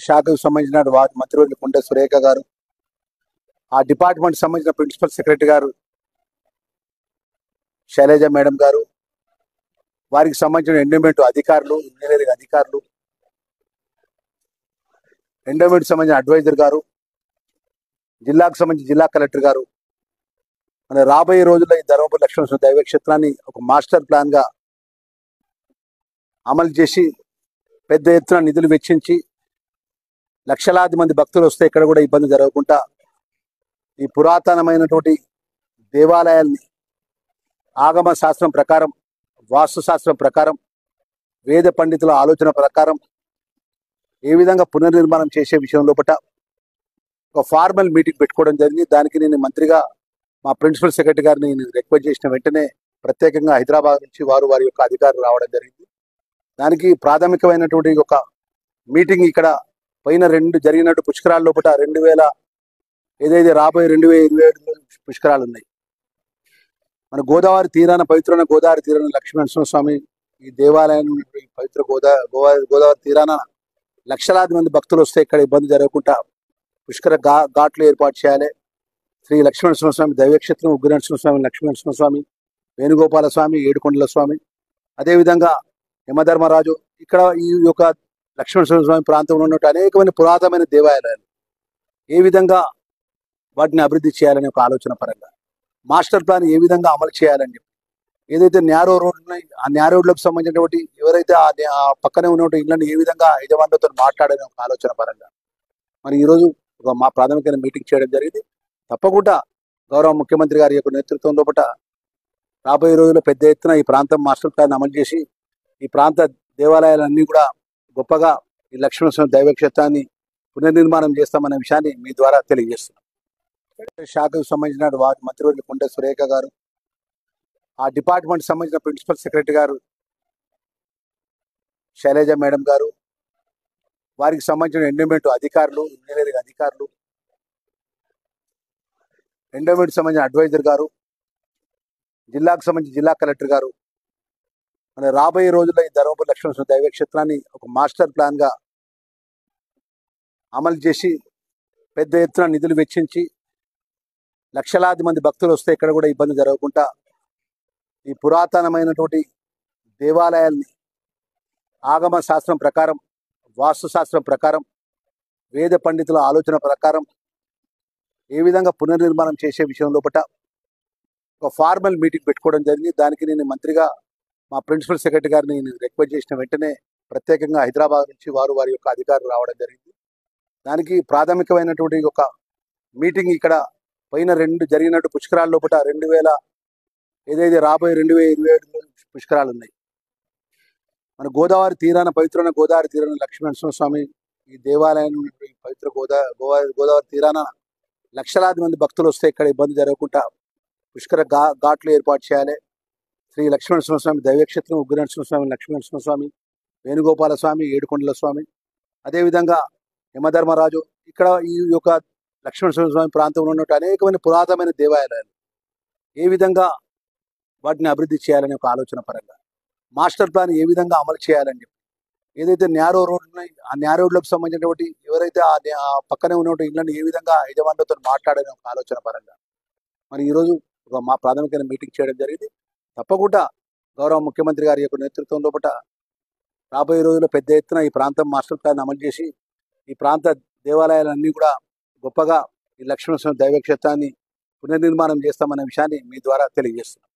శాఖకు సంబంధించిన మంత్రివర్యులు కొండ సురేఖ గారు, ఆ డిపార్ట్మెంట్ సంబంధించిన ప్రిన్సిపల్ సెక్రటరీ గారు శైలజ మేడం గారు, వారికి సంబంధించిన ఎండోమెంట్ అధికారులు, ఇంజనీరింగ్ అధికారులు, ఎండోమెంట్ సంబంధించిన అడ్వైజర్ గారు, జిల్లాకు సంబంధించిన జిల్లా కలెక్టర్ గారు మన రాబోయే రోజుల్లో ఈ ధర్మపురి లక్ష్మణ దైవ క్షేత్రాన్ని ఒక మాస్టర్ ప్లాన్ గా అమలు చేసి పెద్ద ఎత్తున నిధులు వెచ్చించి లక్షలాది మంది భక్తులు వస్తే ఇక్కడ కూడా ఇబ్బంది జరగకుండా ఈ పురాతనమైనటువంటి దేవాలయాల్ని ఆగమ శాస్త్రం ప్రకారం, వాస్తు శాస్త్రం ప్రకారం, వేద పండితుల ఆలోచన ప్రకారం ఏ విధంగా పునర్నిర్మాణం చేసే విషయం లోపల ఒక ఫార్మల్ మీటింగ్ పెట్టుకోవడం జరిగింది. దానికి నేను మంత్రిగా మా ప్రిన్సిపల్ సెక్రటరీ గారిని రిక్వెస్ట్ చేసిన వెంటనే ప్రత్యేకంగా హైదరాబాద్ నుంచి వారి యొక్క అధికారులు రావడం జరిగింది. దానికి ప్రాథమికమైనటువంటి ఒక మీటింగ్ ఇక్కడ పైన జరిగినట్టు పుష్కరాల లోపల 2000 ఏదైతే రాబోయే 2027 పుష్కరాలు ఉన్నాయి. మన గోదావరి తీరాన, పవిత్రమైన గోదావరి తీరాన లక్ష్మీనరసింహ స్వామి ఈ దేవాలయం పవిత్ర గోదావరి తీరాన లక్షలాది మంది భక్తులు వస్తే ఇక్కడ ఇబ్బంది జరగకుండా పుష్కర ఘాట్లు ఏర్పాటు చేయాలి. శ్రీ లక్ష్మీనరసింహస్వామి దైవక్షేత్రం, ఉగ్రనరసింహస్వామి, లక్ష్మీనరసింహస్వామి, వేణుగోపాల స్వామి, ఏడుకొండల స్వామి, అదేవిధంగా యమధర్మరాజు, ఇక్కడ ఈ యొక్క లక్ష్మీనరసింహస్వామి ప్రాంతంలో ఉన్న అనేకమైన పురాతనమైన దేవాలయాలు ఏ విధంగా వాటిని అభివృద్ధి చేయాలనే ఒక ఆలోచన పరంగా మాస్టర్ ప్లాన్ ఏ విధంగా అమలు చేయాలని చెప్పి, ఏదైతే న్యారో రోడ్ ఉన్నాయి ఆ న్యారో రోడ్లకు సంబంధించినటువంటి ఎవరైతే ఆ పక్కనే ఉన్నటువంటి ఇళ్ళని ఏ విధంగా యజమానులతో మాట్లాడనే ఒక ఆలోచన పరంగా మరి ఈరోజు ఒక మా ప్రాథమికమైన మీటింగ్ చేయడం జరిగింది. తప్పకుండా గౌరవ ముఖ్యమంత్రి గారి యొక్క నేతృత్వం లోపల రాబోయే రోజుల్లో పెద్ద ఎత్తున ఈ ప్రాంతం మాస్టర్ ప్లాన్ అమలు చేసి ఈ ప్రాంత దేవాలయాలన్నీ కూడా గొప్పగా ఈ లక్ష్మీనరసింహ దైవక్షేత్రాన్ని పునర్నిర్మాణం చేస్తామనే విషయాన్ని మీ ద్వారా తెలియజేస్తున్నాం. శాఖకు సంబంధించిన మంత్రివర్యులు కొండ సురేఖ గారు, ఆ డిపార్ట్మెంట్ సంబంధించిన ప్రిన్సిపల్ సెక్రటరీ గారు శైలజ మేడం గారు, వారికి సంబంధించిన ఎండోమెంట్ అధికారులు, ఇంజనీరింగ్ అధికారులు, ఎండోమెంట్ సంబంధించిన అడ్వైజర్ గారు, జిల్లాకు సంబంధించిన జిల్లా కలెక్టర్ గారు మన రాబోయే రోజుల్లో ఈ ధర్మపురి లక్ష్మణ దైవ క్షేత్రాన్ని ఒక మాస్టర్ ప్లాన్ గా అమలు చేసి పెద్ద ఎత్తున నిధులు వెచ్చించి లక్షలాది మంది భక్తులు వస్తే ఇక్కడ కూడా ఇబ్బంది జరగకుండా ఈ పురాతనమైనటువంటి దేవాలయాల్ని ఆగమ శాస్త్రం ప్రకారం, వాస్తు శాస్త్రం ప్రకారం, వేద పండితుల ఆలోచన ప్రకారం ఏ విధంగా పునర్నిర్మాణం చేసే విషయం లోపల ఒక ఫార్మల్ మీటింగ్ పెట్టుకోవడం జరిగింది. దానికి నేను మంత్రిగా మా ప్రిన్సిపల్ సెక్రటరీ గారిని రిక్వెస్ట్ చేసిన వెంటనే ప్రత్యేకంగా హైదరాబాద్ నుంచి వారి యొక్క అధికారులు రావడం జరిగింది. దానికి ప్రాథమికమైనటువంటి ఒక మీటింగ్ ఇక్కడ పైన జరిగినట్టు పుష్కరాల లోపల 2000 ఏదైతే రాబోయే 2027 పుష్కరాలు ఉన్నాయి. మన గోదావరి తీరాన, పవిత్రమైన గోదావరి తీరాన లక్ష్మీనరసింహ స్వామి ఈ దేవాలయం పవిత్ర గోదావరి తీరాన లక్షలాది మంది భక్తులు వస్తే ఇక్కడ ఇబ్బంది జరగకుండా పుష్కర ఘాట్లు ఏర్పాటు చేయాలి. శ్రీ లక్ష్మీనరసింహస్వామి దైవక్షేత్రం, ఉగ్రనరసింహస్వామి, లక్ష్మీనరసింహస్వామి, వేణుగోపాల స్వామి, ఏడుకొండల స్వామి, అదేవిధంగా యమధర్మరాజు, ఇక్కడ ఈ యొక్క లక్ష్మీనరసింహస్వామి ప్రాంతంలో ఉన్న అనేకమైన పురాతనమైన దేవాలయాలు ఏ విధంగా వాటిని అభివృద్ధి చేయాలనే ఒక ఆలోచన పరంగా మాస్టర్ ప్లాన్ ఏ విధంగా అమలు చేయాలని చెప్పి, ఏదైతే న్యారో రోడ్ ఉన్నాయి ఆ న్యారో రోడ్లకు సంబంధించినటువంటి ఎవరైతే ఆ పక్కనే ఉన్నటువంటి ఇళ్ళని ఏ విధంగా యజమానులతో మాట్లాడనే ఒక ఆలోచన పరంగా మరి ఈరోజు ఒక మా ప్రాథమికమైన మీటింగ్ చేయడం జరిగింది. తప్పకుండా గౌరవ ముఖ్యమంత్రి గారి యొక్క నేతృత్వం లోపల రాబోయే రోజుల్లో పెద్ద ఎత్తున ఈ ప్రాంతం మాస్టర్ ప్లాన్ అమలు చేసి ఈ ప్రాంత దేవాలయాలన్నీ కూడా గొప్పగా ఈ లక్ష్మీనరసింహ దైవక్షేత్రాన్ని పునర్నిర్మాణం చేస్తామనే విషయాన్ని మీ ద్వారా తెలియజేస్తున్నాం.